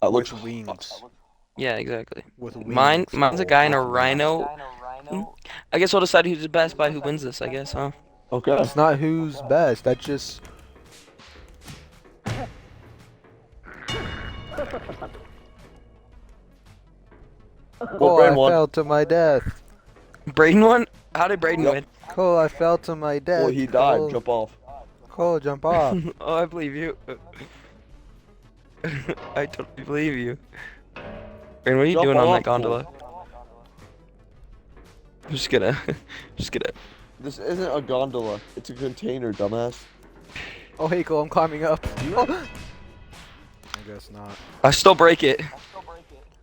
That With looks wings. Yeah, exactly. With wings. Mine's a Cole, guy in a with wings. rhino. I guess we'll decide who's the best by who wins this, I guess, huh? okay. It's not who's best. That's just. Well, Cole, Brain I won. fell to my death. Braden won? How did Braden Yep. win? Cole, I fell to my death. Well, he died. Cole, Jump off. Cole, jump off. Oh, I believe you. I totally believe you. Braden, what are you Jump doing on that off, Cole. gondola? I'm just gonna, just gonna. This isn't a gondola. It's a container, dumbass. Oh, hey, Cole, I'm climbing up. Oh. I guess not. I still break it.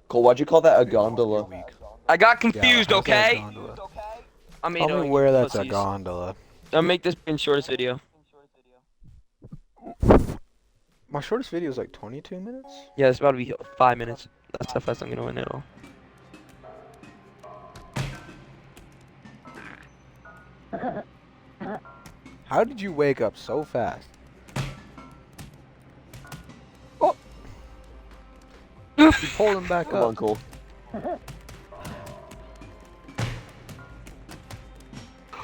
Cole, why'd you call that a You're gondola? weak. I got Yeah, confused, how's that a okay? gondola? I mean, Tell me you where that's a pussies. gondola. I'll make this in shortest video. My shortest video is like 22 minutes? Yeah, it's about to be 5 minutes. That's how fast I'm gonna win it all. How did you wake up so fast? Oh! You pulled him back Come on, up. Cole.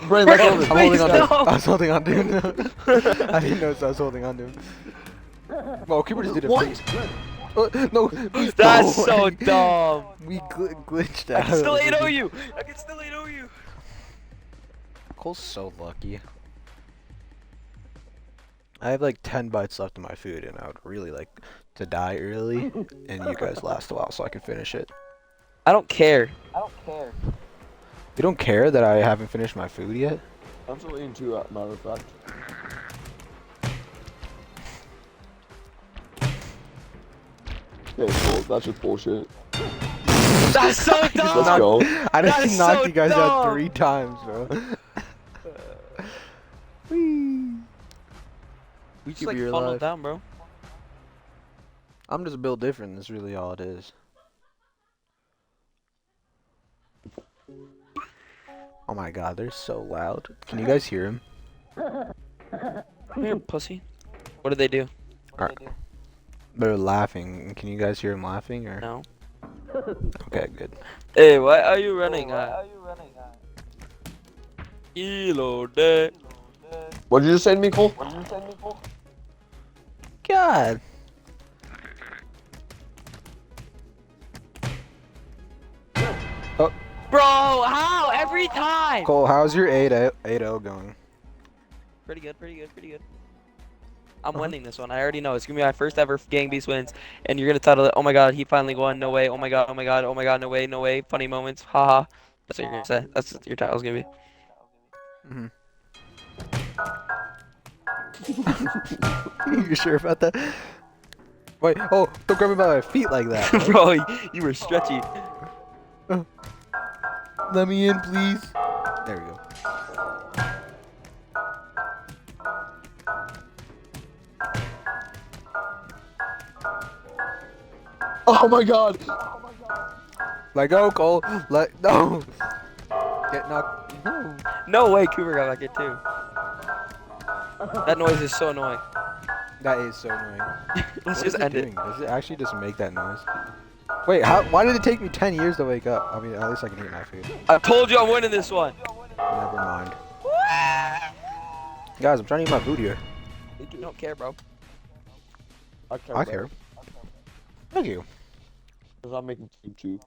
Brain, let go of I'm it. holding on to him. No! I was holding on to him. I didn't notice I was holding on to him. Well, Cooper just did it. What? No, That's no, so we- dumb. We glitched I out. can still of it. 8-0 you. I can still 8-0 you. Cole's so lucky. I have like 10 bites left of my food, and I would really like to die early, and you guys last a while so I can finish it. I don't care. You don't care that I haven't finished my food yet? I'm still eating two, matter of fact. Okay, Cole, that's just bullshit. That's so Let's dumb. go. I That just is knocked so you guys out dumb. 3 times, bro. Whee! We just Keep like your funneled life. down, bro. I'm just built different. That's really all it is. Oh my god, they're so loud. Can you guys hear him? Come here, pussy. What did they do? They're laughing. Can you guys hear him laughing or? No. Okay, good. Hey, why are you running? Kilo day. What did you just say to me, Cole? God. Bro, how? Every time! Cole, how's your 8-0 going? Pretty good, pretty good, pretty good. I'm winning this one. I already know. It's gonna be my first ever Gang Beast wins. And you're gonna title it, oh my god, he finally won. No way. Oh my god, oh my god, oh my god, no way, no way. Funny moments. Haha. That's what you're gonna say. That's what your title's gonna be. You sure about that? Wait, oh, don't grab me by my feet like that. Bro, you were stretchy. Let me in, please. There we go. Oh my god! Let go, Cole. No. Get knocked. No. No way, Cooper got back in too. That noise is so annoying. That is so annoying. Let's What just is end it. doing? Does it actually just make that noise? Wait, how? Why did it take me 10 years to wake up? I mean, at least I can eat my food. I told you I'm winning this one. Never mind. Guys, I'm trying to eat my food here. You don't care, bro. I care. I care. Thank you. Because I'm making food too.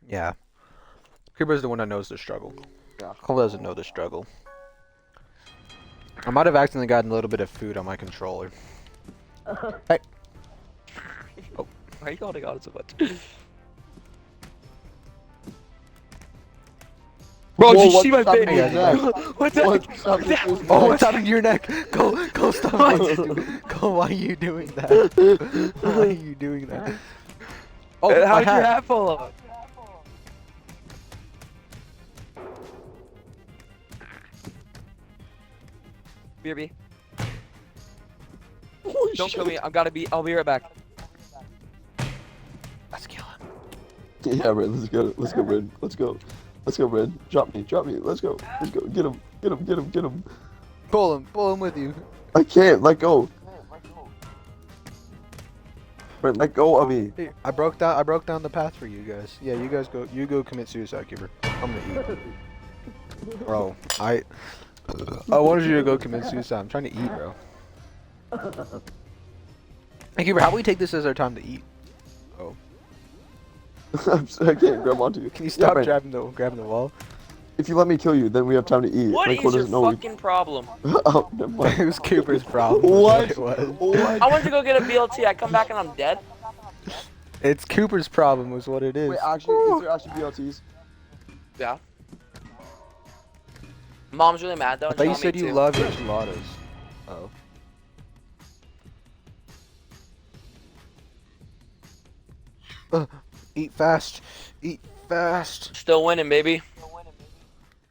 Yeah. Creeper's the one that knows the struggle. Yeah. Cole doesn't know the struggle. I might have accidentally gotten a little bit of food on my controller. Hey. Why are you holding on so much? Bro, Whoa, did you what's see my happening face? to your neck? What the What's heck? happening to his Oh, neck? what's happening to your neck? Go, stop. What are you doing? Go, why are you doing that? Why are you doing that? Oh, How my did your hat. hat fall off? BRB. Holy Don't shit. kill me. I'll be right back. Let's kill him. Yeah, Red, let's go. Let's go, Red. Let's go. Let's go, Red. Drop me. Let's go. Let's go. Get him. Get him. Pull him with you. I can't. Let go. Brent, let go of me. Hey, I broke down the path for you guys. Yeah, you guys go. You go commit suicide, Cooper. I'm gonna eat. Bro, I wanted you to go commit suicide. I'm trying to eat, bro. Hey, Cooper, how about we take this as our time to eat? Oh, I can't grab onto you. can you Yeah, stop Brent, grabbing the wall? if you let me kill you, then we have time to eat. What Franco is your doesn't know we- fucking problem? Oh, never mind. It was Cooper's problem. What? It was. What? I went to go get a BLT. I come back and I'm dead. It's Cooper's problem, was what it is. Wait, actually, is there actually BLTs? Yeah. Mom's really mad though. I and thought she you want me said you to. love enchiladas. Oh. Eat fast. Eat fast. Still winning, baby.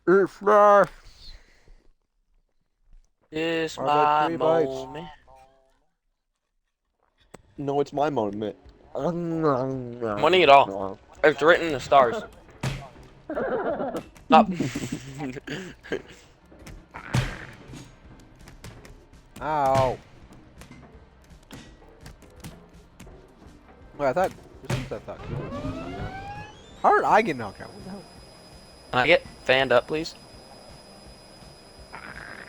Eat fast. It's I've had my 3 bites. moment. No, it's my moment. I'm winning it all. It's written in the stars. Stop. Ow. Wait, I thought. For some reason I thought Cooper was knocked out. How did I get knocked out? What the hell? Can I get fanned up, please?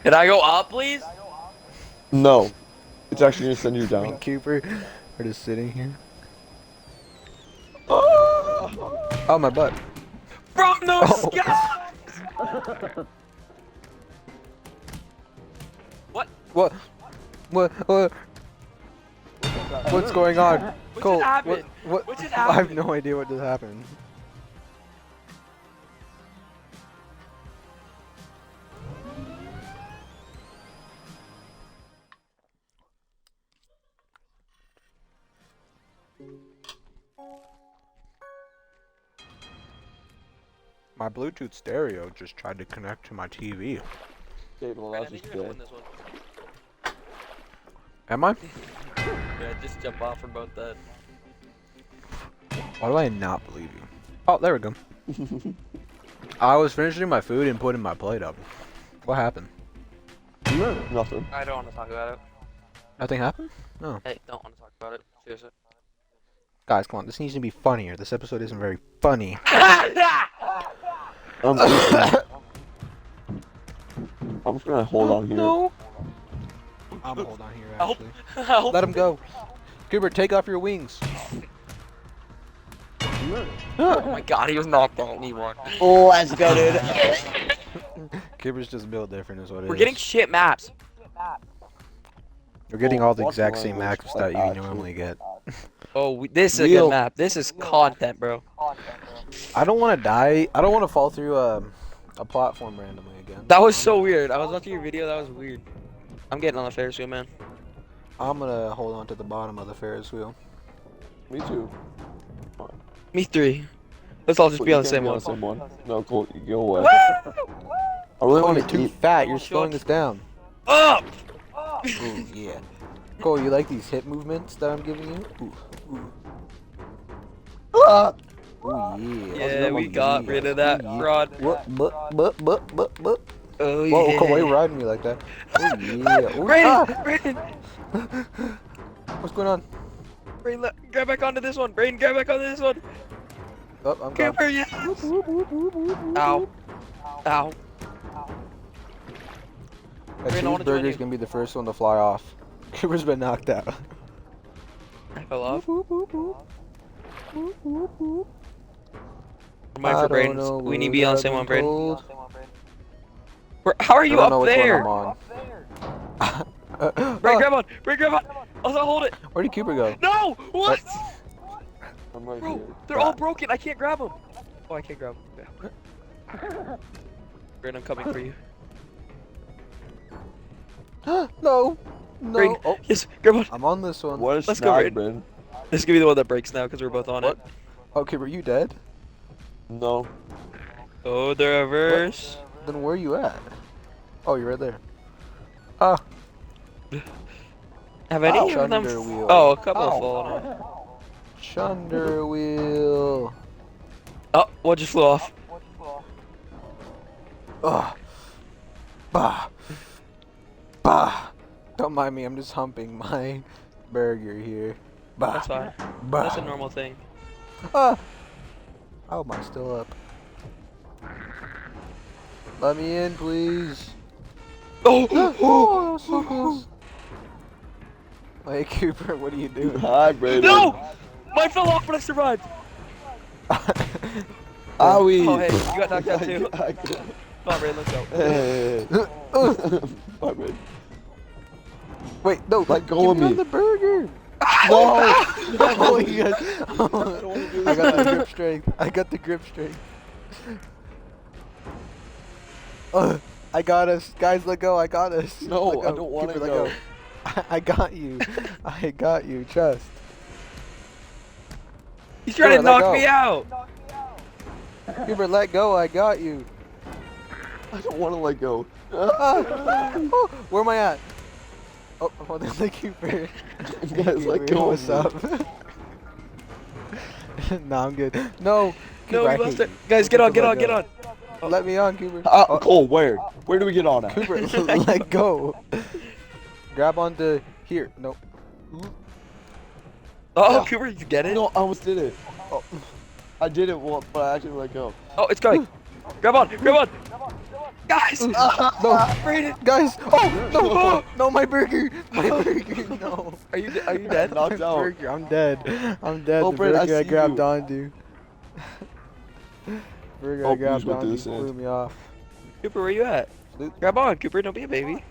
Can I go up, please? No. It's actually gonna send you Me down. and Cooper are just sitting here. Oh! Oh, my butt. From the Oh. sky! What? What? What? What's going on? What Cole, just happened? what? What just I have happened? no idea what just happened. My Bluetooth stereo just tried to connect to my TV. Okay, well, I that's think just you're gonna good. win this one. Am I? Yeah, just jump off for both that. Why do I not believe you? Oh, there we go. I was finishing my food and putting my plate up. What happened? Nothing. I don't want to talk about it. Nothing happened? Hey, don't want to talk about it. Seriously. Guys, come on. This needs to be funnier. This episode isn't very funny. I'm just gonna hold on here. No. I'm hold on here, Help. actually. Help. Let him go. Cooper, take off your wings. Oh my god, he was knocked out. He won. Let's go, dude. Cooper's just built different is what it is. We're getting shit maps. We're getting all the What's exact the same language maps like that you actually? normally get. Oh, this is a Real- good map. This is content, bro. I don't want to die. I don't want to fall through a platform randomly again. That was so weird. I was watching your video. That was weird. I'm getting on the Ferris wheel, man. I'm gonna hold on to the bottom of the Ferris wheel. Me too. Me three. Let's all just But be you on the can't same be one. on the same one. No, Cole, you go away. Woo! I really Cole, want you're to too eat. fat. You're Oh, slowing shit. us down. Up! Ooh, yeah. Cole, you like these hip movements that I'm giving you? Ooh, ooh. Ah! Ooh, yeah. Yeah, we got rid of that Ooh, yeah. fraud. But. Oh yeah. Whoa, Cole, why you riding me like that? Oh, yeah. Ooh, Brayden, ah! Brayden, What's going on? Brayden, grab back onto this one. Brayden, grab back onto this one. Oh, I'm gone. Cooper, yes. Ow. Ow. That Brayden, I wanna join cheeseburger's you. gonna be the first one to fly off. Cooper's been knocked out. I fell off. I'm I waiting for don't know Brayden. We need to what be on the I've same one, been Brayden. told. How are you I don't know up which there? one I'm on. Brayden, grab on. Brayden, grab on. Also, hold it. Where did Cooper go? No! What? I'm right Bro, here. they're all broken. I can't grab them. Oh, I can't grab them. Yeah. Brayden, I'm coming for you. No. No. Brayden, Oh, yes, grab on. I'm on this one. What a Let's go, snag, Red. Bryn. This is gonna be the one that breaks now because we're both on What? it. Oh, Cooper, you dead? No. Oh, the reverse. Then where are you at? Oh, you're right there. Ah. Have any Ow. of them? Chunder wheel. Oh, a couple Ow. have fallen off. Chunder wheel. Oh, what just flew off? Ugh. Bah. Bah. Don't mind me, I'm just humping my burger here. Bah. That's fine. Bah. That's a normal thing. Ah! How am I still up? Let me in, please. Oh! Oh, that was so close. Hey, Cooper, what are you doing? Hi, Brandon. No! Mine fell off, but I survived. Owie. Oh, hey, you got knocked out too. I get- Come on, Ray, let's go. Hey. Bye, Brandon. Wait, no, Let go give of me me. the burger. No. Oh, you guys. I got the this. grip strength. I got the grip strength. I got us. Guys, let go. I got us. No, Let go. I don't wanna Cooper, let go. I got you. I got you. Trust. He's trying to Cooper, let knock go. me out. Cooper, let go. I got you. I don't want to let go. Oh, where am I at? Oh, hold on, the Cooper. Guys, let go What's of me. up? Nah, I'm good. No, Cooper, No, I we hate lost it. you. Guys, get on, Cooper, get let on, get go. on. Oh. Let me on, Cooper. Cole, where? Where do we get on at? Cooper, let go. Grab onto here. No. Oh, Yeah. Cooper, you get it? No, I almost did it. Oh. I did it once, but I actually let go. Oh, it's coming. Grab on, grab on. Guys! No, Brandon! guys. Oh no, no, my burger, my burger. No. Are you dead? Knocked My out. burger. I'm dead. I'm dead. Oh, The Brent, I burger I see grabbed you. onto. Burger Oh, I grabbed please, what onto this flew is. me off. Cooper, where you at? Luke. Grab on, Cooper, don't be a baby.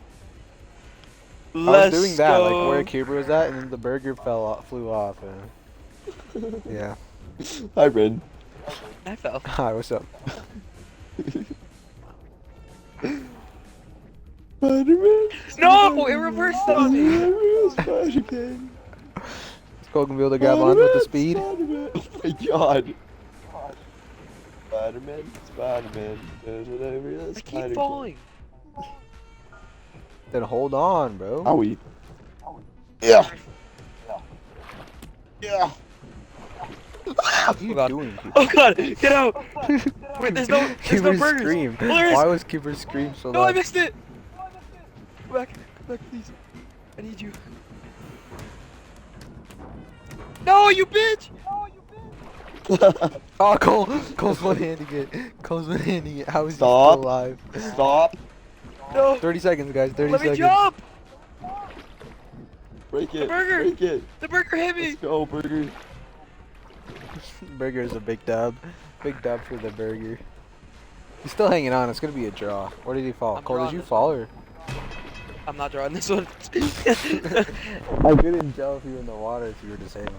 I was doing that, like where Cooper was at, and then the burger flew off. Yeah. Hi, Brandon. I fell. Hi, what's up? Spider-Man. No, it reversed on me. Spider-Man. Is Cole gonna be able to grab on with the speed? Spider-Man. Oh my god. Spider-Man, Spider-Man, does whatever I that keep spider falling. Then hold on, bro. can. Owie. Yeah. Yeah. What are you God. doing, Cooper? Oh god, get out! Wait, there's no Cooper's burgers. scream. Oh, there is. Why was Cooper's scream so No, I loud? missed it. Come back, please. I need you. No, you bitch! Oh, Cole's one-handing it. Cole's one-handing it. How is he Stop. still alive? Stop. No, 30 seconds, guys. 30 let me seconds. jump! Break it. burger. Break it. The burger hit me. Let's go, burger. Burger is a big dub. Big dub for the burger. He's still hanging on. It's gonna be a draw. Where did he fall? I'm Cole, did drawing you this fall or? I'm not drawing this one. I couldn't tell if you were in the water if you were disabled.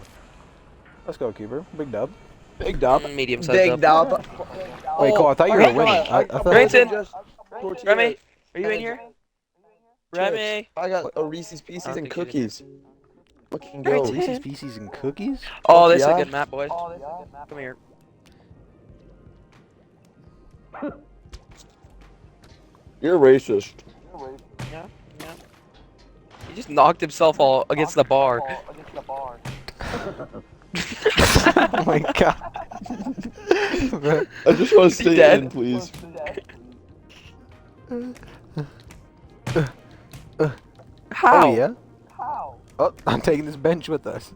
Let's go, Cooper. Big dub. Big dub. Medium size up. Wait, Cole, I thought you were winning. I thought Branson! Tortilla. Remy, are you in here? Remy! I got a Reese's Pieces I don't and think she's in cookies. Fucking Great. go. Reese's Pieces and cookies? Oh, this is a Yeah. good map, boys. Come here. You're racist. Yeah, yeah. He just knocked himself all against the bar. Oh my god. I just want to stay dead? in, please. How? Oh, yeah? Oh, I'm taking this bench with us.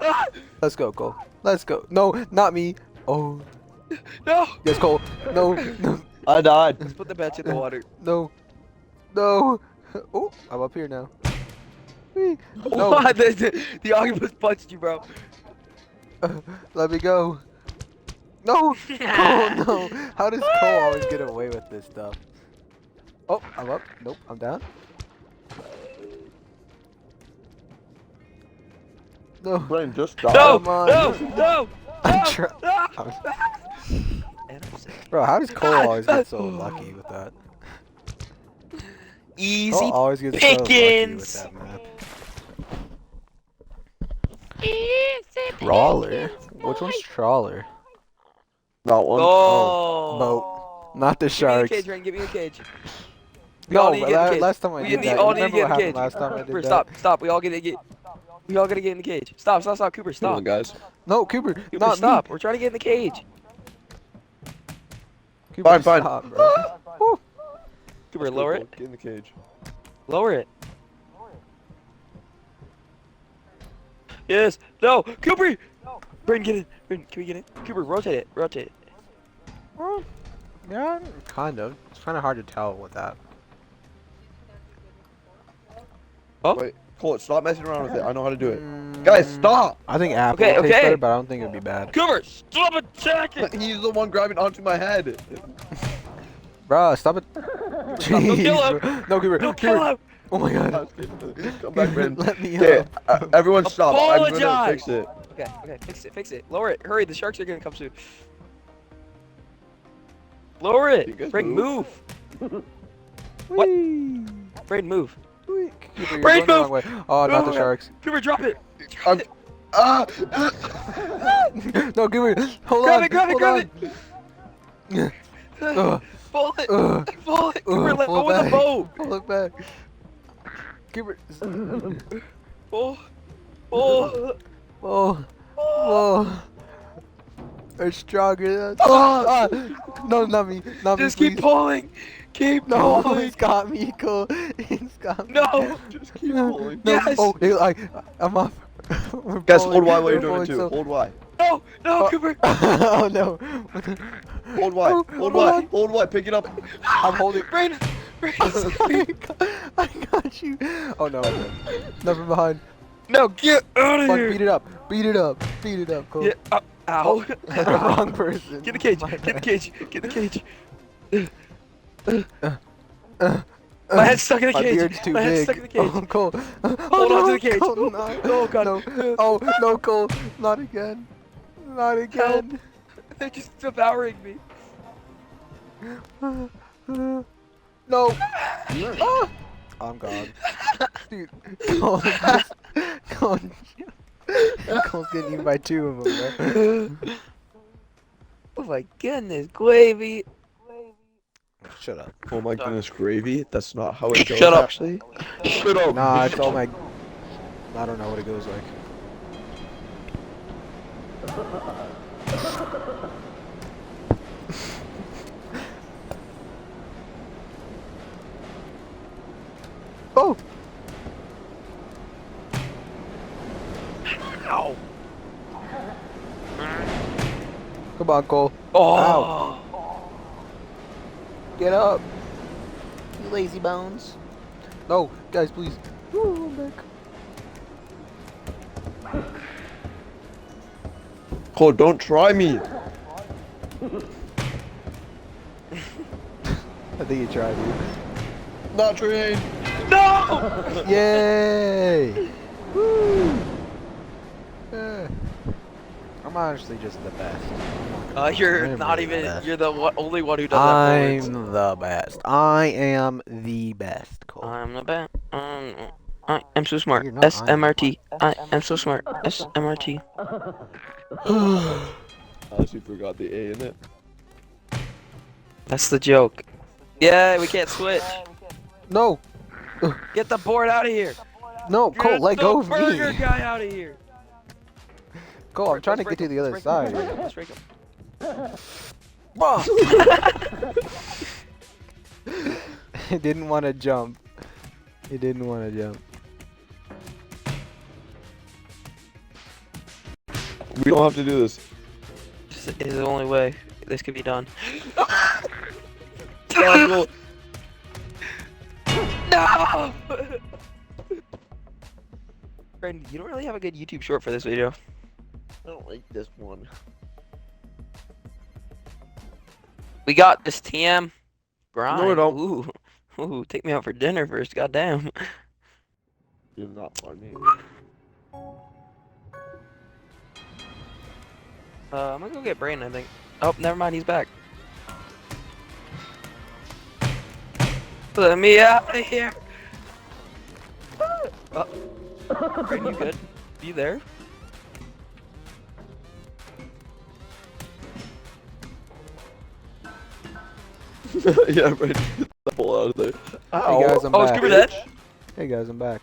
Ah! Let's go, Cole. Let's go. No, not me. Oh, No! yes, Cole. No, no, I died. Let's put the bench in the water. no, no. Oh, I'm up here now. Whee. No, What? The octopus punched you, bro. let me go. No, Cole, no. How does Cole always get away with this stuff? Oh, I'm up. Nope, I'm down. No, Brain, just die. No! Come on. No! No! I'm No! try- No! I'm- And I'm sick. Bro, how does Cole always get so lucky with that? Easy Cole always gets so lucky with pickings. that map. Easy Trawler? pickings, Which one's boy. trawler? That one. Oh. Boat. Not the Give me a sharks. cage, Rain. Give me a cage. We all No, need to get in the cage. last time I We did need that. all need to Remember get what in the happened cage. last time I did Cooper, that? stop. We all gotta get in the cage. Stop. Cooper, Come stop. on, guys. No, Cooper, Cooper, not stop. me. We're trying to get in the cage. Cooper, Fine. stop, bro. Woo. Cooper, Let's go, lower Cole. it. Get in the cage. Lower it. Yes. No. Cooper. Braden, get in. Braden, can we get in? Cooper, rotate it. Rotate it. Well, yeah, kind of. It's kind of hard to tell with that. Oh. Wait, Cole, stop messing around with it. I know how to do it. Mm, Guys, stop! I think apple Okay, would taste okay. better, but I don't think it would be bad. Cooper, stop attacking. He's the one grabbing onto my head. Bruh, stop it. Don't Jeez, kill him. bro. No, Cooper. Don't kill Cooper. him. Oh my god. Come back, Brandon. Let me Okay, up. everyone stop. I'm gonna Apologize. fix it. Okay, okay, fix it, fix it. Lower it. Hurry, the sharks are gonna come soon. Lower You it. guys Braden, move. move. What? Whee! Braden, move. Whee! Cooper, you're Braden, going the move! wrong way. Oh, not the Move. sharks. Cooper, drop it. I'm. Ah! No, Cooper. Hold Grab on. it, grab it, hold grab on. it. Ugh, Pull it. ugh, Pull it. Cooper, let pull go it with the back. boat. Pull it back. Cooper. Pull. Pull. Oh. Oh. It's stronger. Ah! Ah, no, not me. Not Just me, keep please. pulling. Keep No, pulling. he's got me, Cole. He's got me. No. Just keep pulling. No. Yes. Oh, I'm off. We're Guys, pulling. hold Y while We're you're doing it pulling too. so- Hold Y. No. No, Oh. Cooper. Oh no. Hold Y. Oh, Hold hold Y. on. Hold Y. Pick it up. I'm holding. Braden. Braden. I got you. Oh no. Never mind. No, get out of Fuck, here. beat it up. Beat it up. Beat it up, Cole. Get up. Ow. Wrong person. Get the cage. My Get the bad. cage. Get the cage. My head's stuck in the My cage. beard's too My head's big. stuck in the cage. Oh, Cole. Hold on to the cage. Cole, no. Oh, God. No. Oh, no, Cole. Not again. Not again. They're just devouring me. No. Ah. I'm gone. Dude. Cole. Cole's getting eaten by two of them, bro. Oh my goodness, gravy. Shut up. Oh my goodness, gravy. That's not how it goes. Shut up. Actually. Shut up. Nah, it's all my. I don't know what it goes like. Oh! Ow. Come on, Cole. Oh. Get up. You lazy bones. No, guys, please. Ooh, I'm back. Cole, don't try me. I think you tried, dude. Not trained. No. Yay! Woo! Yeah. I'm honestly just the best. You're I'm not really the even. best. You're the only one who does that. forwards. I'm the best. I am the best, Cole. I'm the best. I am so smart. You're not, SMRT. I am so smart. SMRT. I honestly forgot the A in it. That's the joke. Yeah, we can't switch. No! Get the board out of here. No, Cole, Get let the go of burger me! guy out of here. Cole, I'm trying to get to the other Let's side. break him. Let's break him. He didn't want to jump. He didn't want to jump. We don't have to do this. This is the only way this could be done. Cole. No! Brandon, you don't really have a good YouTube short for this video. I don't like this one. We got this, TM. Brian. No, we don't. Ooh, take me out for dinner first. Goddamn. You're not funny. I'm gonna go get Brandon, I think. Oh, never mind. He's back. Let me out of here. Oh. Brandon, you good? You there? Yeah, right. Get the ball out of there. Hey guys, I'm Oh, back. Scooper dead? Hey guys, I'm back.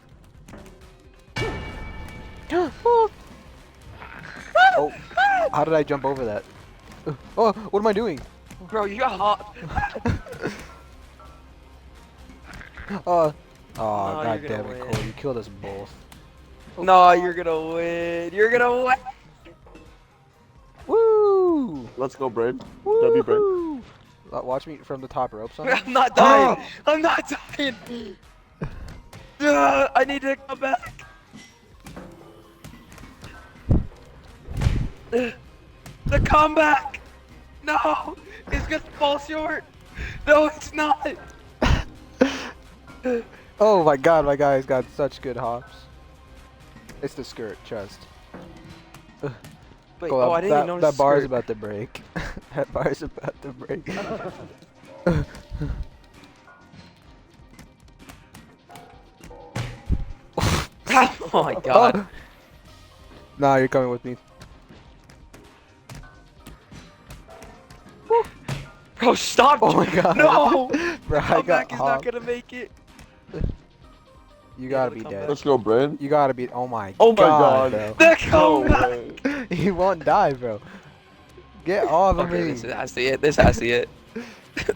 Oh, how did I jump over that? Oh, what am I doing? Bro, you got hot. Oh, No, god you're damn gonna it, win. Cole, you killed us both. No, you're gonna win. You're gonna win. Woo! Let's go, Brain. W, Brain. Woo! Watch me from the top ropes on that. I'm not dying. I'm not dying. I need to come back. The comeback. No, it's gonna fall short. No, it's not. Oh my god, my guy's got such good hops. It's the skirt, trust. Wait, Go oh, up. I didn't even notice That bar is skirt. about to break. That bar is about to break. Oh my god. Nah, you're coming with me. Bro, stop. Oh my god. No. Bro, I got Comeback is not hopped. gonna make it. You gotta the be comeback. dead. Let's go, Brain. You gotta be. Oh my Oh my god, god. The No comeback. way. bro. He won't die, bro. Get off of Okay, me. this has to be it. This has to be it.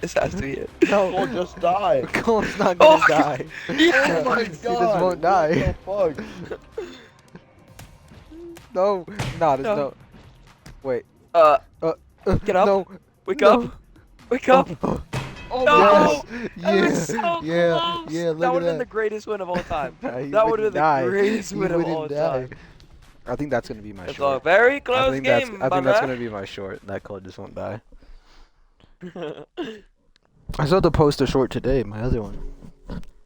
This has to be it. Oh, No, just die. Cole's not gonna Oh, die. Yeah. Oh my He just god. won't die. What the fuck? No, nah, there's No. no. Wait. Get up. No. Wake No. up. Wake up. Oh No. my Yes. That Yeah. was so yeah. close. Yeah. Look That at would have been the that. greatest win of all time. He That would have wouldn't been die. the greatest He win of wouldn't all die. time. I think that's gonna be my It's a short. very I close think game, I think that's brother. gonna be my short. That Cole just won't die. I saw the post a short today, my other one,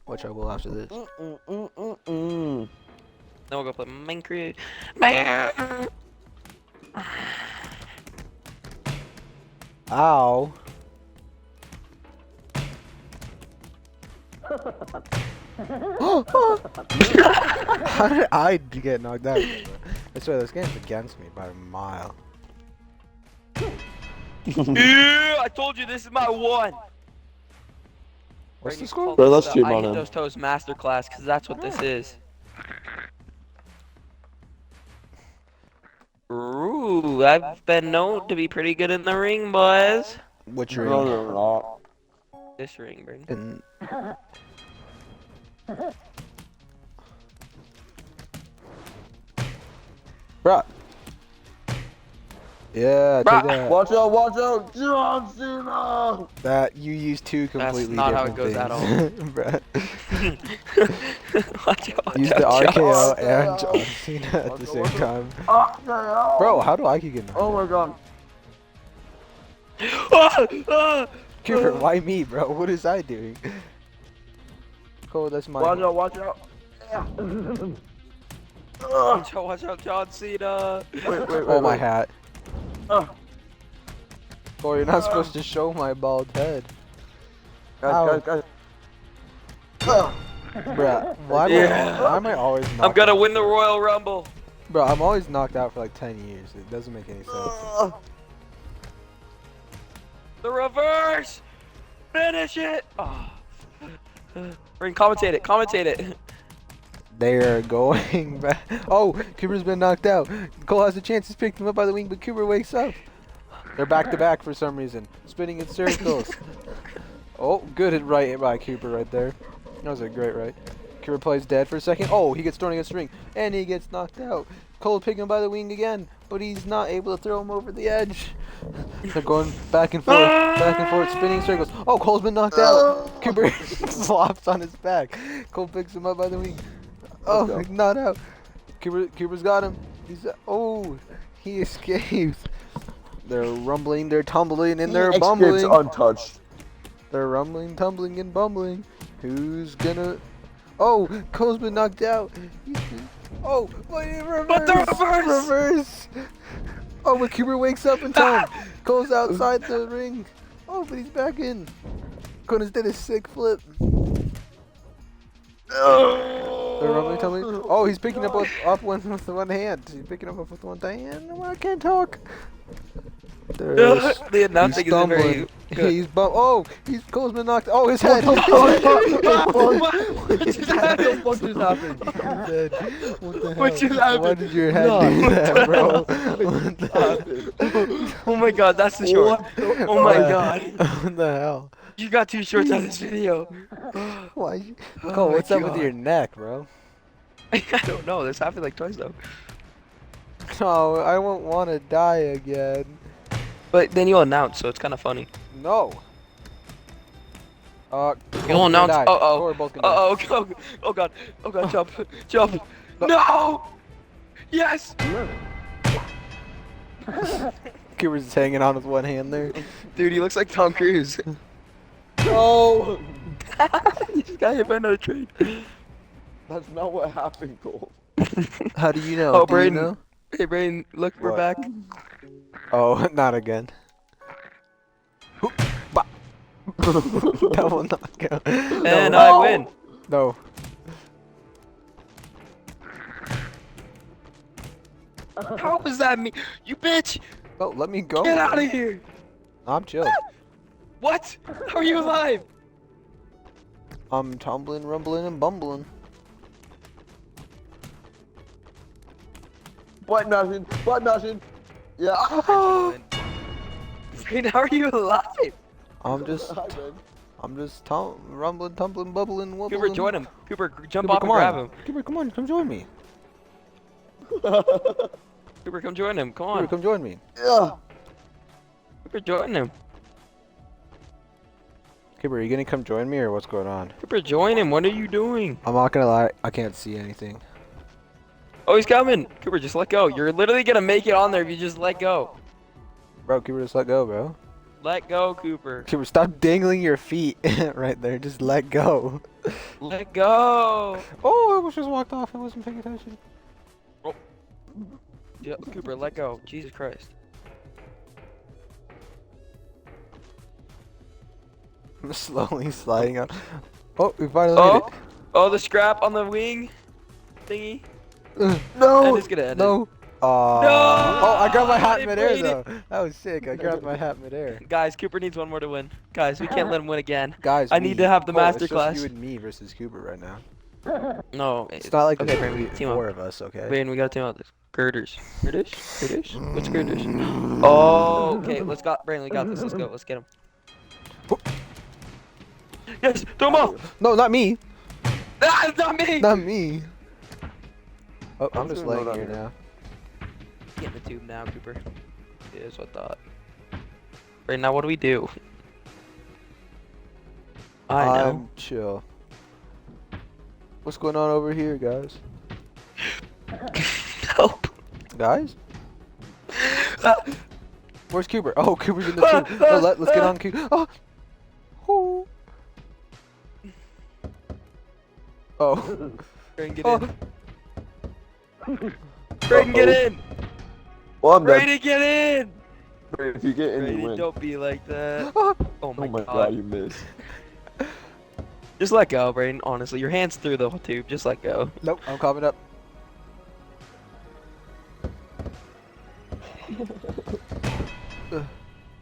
which I will after this. Mm-mm-mm-mm-mm. Then we'll go play Minecraft. Man. Ow. How did I get knocked out? I swear this game's against me by a mile. Yeah, I told you this is my one. What's the Bring score? Cole Bro, to let's the cheat I on Eat him. Those Toast Masterclass, because that's what this is. Ooh, I've been known to be pretty good in the ring, boys. Which No, ring? they're not. This ring, Bryn. In... Bruh. Yeah, Bruh. take that. Watch out, John Cena! That you used two completely not how it different goes at all. things. Bruh. Watch out, Use watch the out, RKO Josh. and John Cena at the same time. Oh, Bro, how do I keep getting Oh my god. Cooper, why me, bro? What is I doing? Cole, that's my. Watch out. Watch out, John Cena. Wait, Oh, my hat. Uh. Cole, you're not supposed to show my bald head. Guys. Bruh, why Yeah. am I always knocked I'm gonna out? win the Royal Rumble. Bro, I'm always knocked out for like 10 years. It doesn't make any sense. The reverse. Finish it. Oh. Ring, commentate it. They're going back. Oh, Cooper's been knocked out. Cole has a chance to pick him up by the wing, but Cooper wakes up. They're back to back for some reason, spinning in circles. Oh, good hit right by Cooper right there. That was a great right. Cooper plays dead for a second. Oh, he gets thrown against the ring, and he gets knocked out. Cole picking him by the wing again, but he's not able to throw him over the edge. They're going back and forth, spinning circles. Oh, Cole's been knocked out. Cooper flops on his back. Cole picks him up by the wing. Oh, Let's he's not out. Cooper's got him. He escapes. They're rumbling, they're tumbling, and they're Escapes bumbling. untouched. They're rumbling, tumbling, and bumbling. Who's gonna... Oh, Cole's been knocked out. Oh, wait, reverse. But the reverse! Reverse. Oh, but Cooper wakes up in time. Cole's outside the ring. Oh, but he's back in. Conan did a sick flip. They're rumbling, tumbling. Oh, he's picking up one with one hand. He's picking up with one hand. Oh, I can't talk. There's... The announcing is very good. He's he's Cole's been knocked. Oh, his head. What just happened? What just happened? What the hell? What just happened? Why did your head do that, bro? What the hell? Oh my god, that's the short. Oh my god. What the hell? You got 2 shorts on this video. Why? Oh Cole, my what's up with God. your neck, bro? I don't know. This happened like twice though. No, I won't want to die again. But then you'll announce, so it's kind of funny. No. You'll both gonna announce. die. Oh, We're both gonna die. oh god, jump, jump. No. Yes. Cooper's just hanging on with one hand there. Dude, he looks like Tom Cruise. No! He just got hit by another train. That's not what happened, Cole. How do you know? Oh, Do you Brayden. know? Hey, Brain, look, we're What? back. Oh, not again. Double knockout. And No. I win. No. How was that me? You bitch! No, let me go. Get out of here! I'm chill. What? How are you alive? I'm tumbling, rumbling, and bumbling. Butt mashing, butt mashing. Yeah. Brain, how are you alive? I'm just, Hi, man. rumbling, tumbling, bubbling, wobbling. Cooper, join him. Cooper, jump Cooper, off come and on. grab him. Cooper, come on, come join me. Cooper, come join him. Come Cooper, on. come join me. Yeah. Cooper, join him. Cooper, are you gonna come join me or what's going on? Cooper, join him. What are you doing? I'm not gonna lie, I can't see anything. Oh, he's coming. Cooper, just let go. You're literally gonna make it on there if you just let go. Bro, Cooper, just let go, bro. Let go, Cooper. Cooper, stop dangling your feet right there. Just let go. Let go. Oh, I almost just walked off. I wasn't paying attention. Yeah, Cooper, let go. Jesus Christ. I'm slowly sliding up. Oh, we finally made Oh, oh, the scrap on the wing thingy. it. That No, is gonna end it. no. No! Oh, I grabbed my hat I midair played though. it. That was sick. I grabbed my hat midair. Guys, Cooper needs one more to win. Guys, we can't let him win again. Guys, I need to have the Cole, master it's class. just you and me versus Cooper right now. No. It's not like okay, there's Brandon, gonna be team up. 4 of us, okay? Brandon, we gotta team out this. Girders. Girders? Girders? What's girders? Oh, okay. Brandon, we got this. Let's go. Let's get him. Yes, throw him off. No, not me. Ah, it's not me. Not me. Oh, I'm I'm just gonna laying load here on now. Get in the tube now, Cooper. Yeah, that's what I thought. Right now, what do we do? I know. I'm chill. What's going on over here, guys? Help. Guys? Where's Cooper? Oh, Cooper's in the tube. No, let's get on Cooper. Oh. Oh. Oh. Brayden, get Oh. in. Brayden, get in. Well, I'm dead. Brayden, get in. If you get in, you Brayden, win. don't be like that. Oh. Oh my, Oh my god. god, you missed. Just let go, Brayden. Honestly, your hand's through the tube. Just let go. Nope, I'm coming up.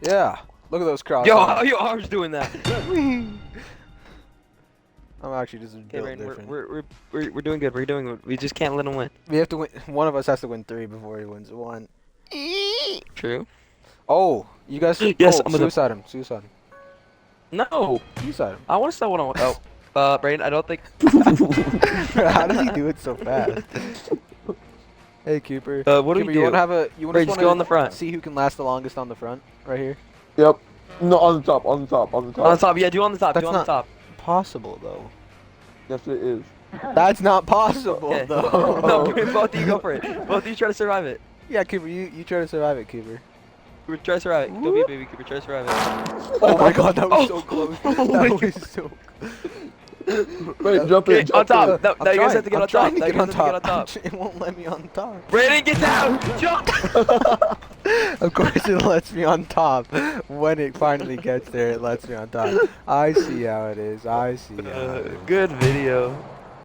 Yeah, look at those crowds. Yo, how your arms doing that? I'm actually just Okay, built Brayden, different. we're doing good. We're doing good. We just can't let him win. We have to win. One of us has to win 3 before he wins 1. True. Oh, you guys. Yes, oh, I'm gonna- suicide him. Suicide him. No, Suicide him. I want to start one on. Oh, Brayden, I don't think. How does he do it so fast? Hey, Cooper. What do Cooper, we you do? want to have a? You Ray, want just to go on the front. See who can last the longest on the front, right here. Yep. No, on the top, on the top, on the top. On the top, yeah, do on the top. That's do on the not- top. Possible though. Yes, it is. That's not possible Okay. though. No, both of you go for it. Both of you try to survive it. Yeah, Cooper, you try to survive it, Cooper. Cooper, try to survive it. Don't be a baby, Cooper. Try to survive it. Oh my God, that was Oh. so close. Oh my That was so. Wait, jump Okay, in, on jump top. in. No, I'm now you guys trying. trying. have to get I'm on top. trying to Now get you on guys have to get on top. top. It won't let me on top. Brayden, get down! Jump! Of course it lets me on top. When it finally gets there, it lets me on top. I see how it is. I see how it is. Good video.